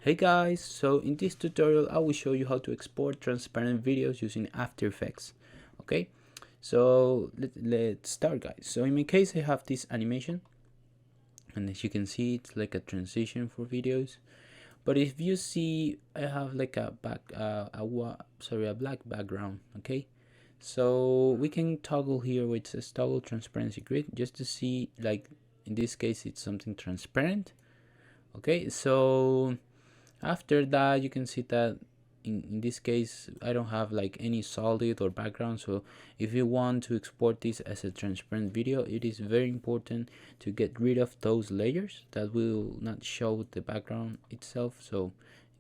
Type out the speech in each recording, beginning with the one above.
Hey guys, so in this tutorial I will show you how to export transparent videos using After Effects. Okay, so let's start guys. So in my case I have this animation, and as you can see it's like a transition for videos. But if you see, I have like a black background. Okay, so we can toggle here where it says toggle transparency grid just to see, like in this case it's something transparent. Okay, so after that you can see that in this case I don't have like any solid or background. So if you want to export this as a transparent video, it is very important to get rid of those layers that will not show the background itself. So in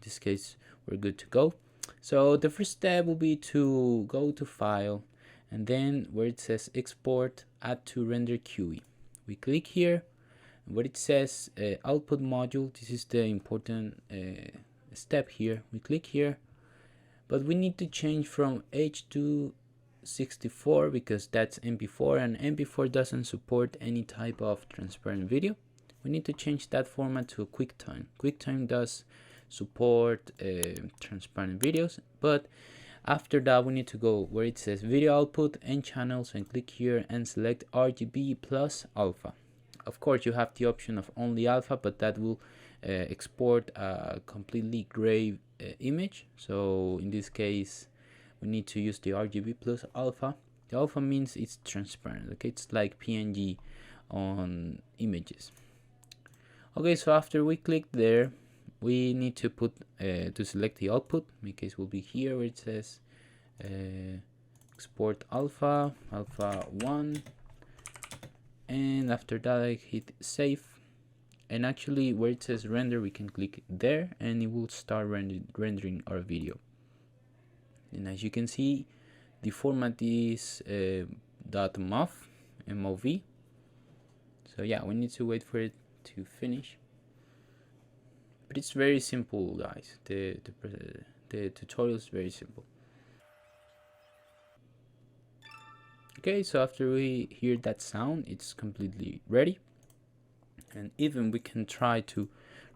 this case we're good to go. So the first step will be to go to file, and then where it says export, add to render QE, we click here. What it says output module, this is the important step here. We click here, but we need to change from H264 because that's MP4 and MP4 doesn't support any type of transparent video. We need to change that format to QuickTime. QuickTime does support transparent videos, but after that we need to go where it says video output and channels and click here and select RGB plus alpha. Of course you have the option of only alpha, but that will export a completely gray image. So in this case we need to use the RGB plus alpha. The alpha means it's transparent. Okay, it's like PNG on images. Okay, so after we click there, we need to put to select the output. In my case will be here where it says export alpha 1, and after that I hit save. And actually where it says render, we can click there and it will start rendering our video. And as you can see, the format is .mov. So yeah, we need to wait for it to finish, but it's very simple guys. The tutorial is very simple. Okay, so after we hear that sound, it's completely ready. And even we can try to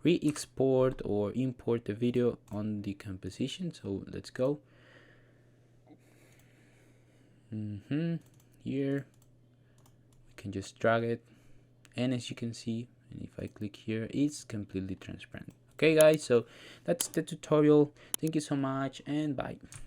re-export or import the video on the composition. So let's go. Here we can just drag it, and as you can see, and if I click here, it's completely transparent. Okay guys, so that's the tutorial. Thank you so much and bye.